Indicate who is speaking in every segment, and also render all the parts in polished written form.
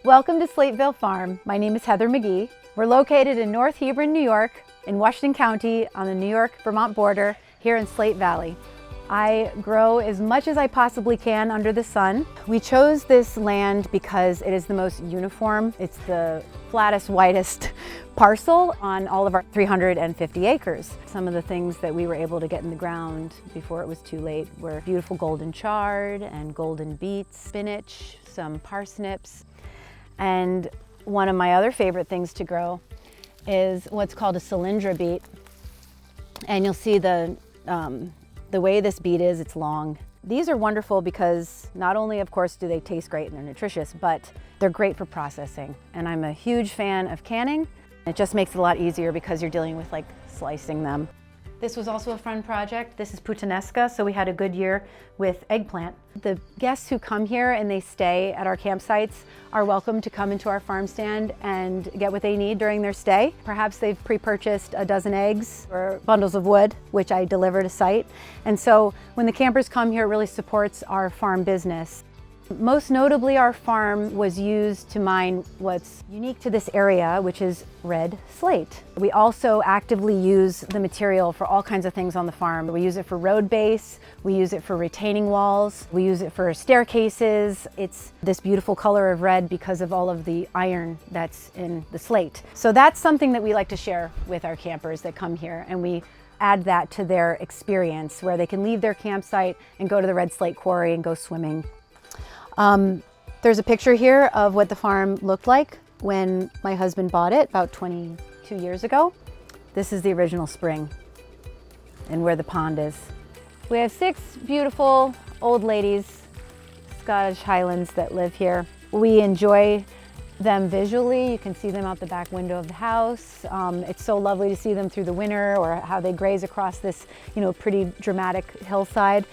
Speaker 1: Welcome to Slateville Farm. My name is Heather Magee. We're located in North Hebron, New York, in Washington County on the New York-Vermont border here in Slate Valley. I grow as much as I possibly can under the sun. We chose this land because it is the most uniform. It's the flattest, widest parcel on all of our 350 acres. Some of the things that we were able to get in the ground before it was too late were beautiful golden chard and golden beets, spinach, some parsnips. And one of my other favorite things to grow is what's called a cylindra beet. And you'll see the way this beet is, it's long. These are wonderful because not only, of course, do they taste great and they're nutritious, but they're great for processing. And I'm a huge fan of canning. It just makes it a lot easier because you're dealing with like slicing them. This was also a fun project. This is puttanesca, so we had a good year with eggplant. The guests who come here and they stay at our campsites are welcome to come into our farm stand and get what they need during their stay. Perhaps they've pre-purchased a dozen eggs or bundles of wood, which I deliver to site. And so when the campers come here, it really supports our farm business. Most notably, our farm was used to mine what's unique to this area, which is red slate. We also actively use the material for all kinds of things on the farm. We use it for road base, we use it for retaining walls, we use it for staircases. It's this beautiful color of red because of all of the iron that's in the slate. So that's something that we like to share with our campers that come here, and we add that to their experience where they can leave their campsite and go to the red slate quarry and go swimming. There's a picture here of what the farm looked like when my husband bought it about 22 years ago. This is the original spring and where the pond is. We have 6 beautiful old ladies, Scottish Highlands, that live here. We enjoy them visually. You can see them out the back window of the house. It's so lovely to see them through the winter, or how they graze across this, pretty dramatic hillside.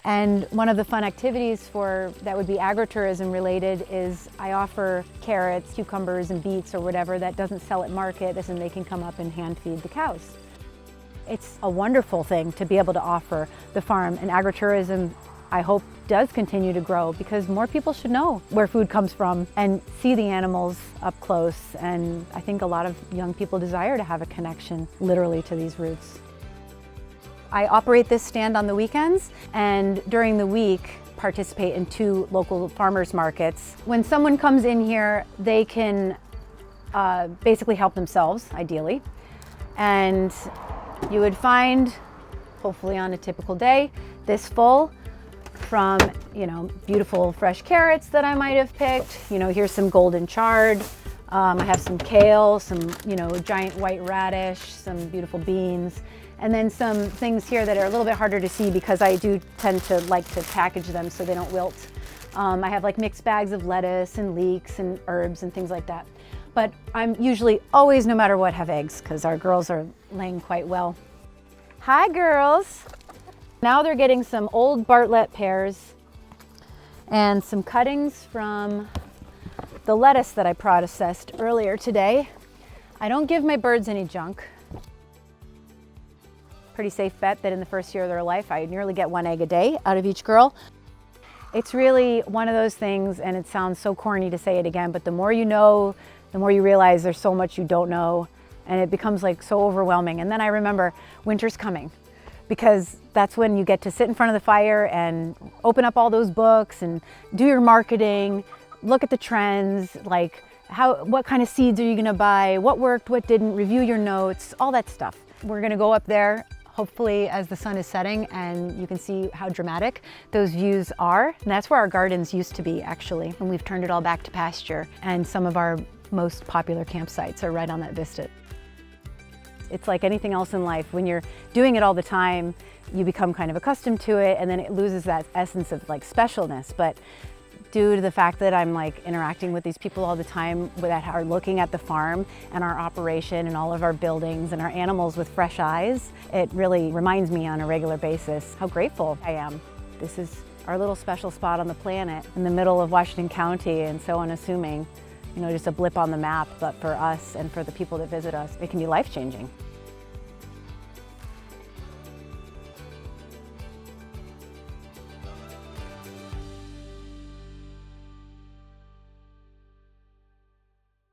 Speaker 1: And one of the fun activities that would be agritourism related is I offer carrots, cucumbers, and beets or whatever that doesn't sell at market, and they can come up and hand feed the cows. It's a wonderful thing to be able to offer the farm, and agritourism, I hope, does continue to grow because more people should know where food comes from and see the animals up close. And I think a lot of young people desire to have a connection literally to these roots. I operate this stand on the weekends, and during the week participate in 2 local farmers markets. When someone comes in here, they can basically help themselves, ideally. And you would find, hopefully on a typical day, this full from, beautiful fresh carrots that I might have picked. Here's some golden chard. I have some kale, some, giant white radish, some beautiful beans. And then some things here that are a little bit harder to see because I do tend to like to package them so they don't wilt. I have like mixed bags of lettuce and leeks and herbs and things like that. But I'm usually always, no matter what, have eggs because our girls are laying quite well. Hi, girls. Now they're getting some old Bartlett pears and some cuttings from the lettuce that I processed earlier today. I don't give my birds any junk. Pretty safe bet that in the first year of their life, I nearly get 1 egg a day out of each girl. It's really one of those things, and it sounds so corny to say it again, but the more you know, the more you realize there's so much you don't know, and it becomes like so overwhelming. And then I remember winter's coming, because that's when you get to sit in front of the fire and open up all those books and do your marketing, look at the trends, like what kind of seeds are you gonna buy, what worked, what didn't, review your notes, all that stuff. We're gonna go up there hopefully as the sun is setting, and you can see how dramatic those views are. And that's where our gardens used to be, actually, and we've turned it all back to pasture, and some of our most popular campsites are right on that vista. It's like anything else in life. When you're doing it all the time, you become kind of accustomed to it, and then it loses that essence of like specialness. But due to the fact that I'm like interacting with these people all the time that are looking at the farm and our operation and all of our buildings and our animals with fresh eyes, it really reminds me on a regular basis how grateful I am. This is our little special spot on the planet in the middle of Washington County, and so unassuming, just a blip on the map, but for us and for the people that visit us, it can be life-changing.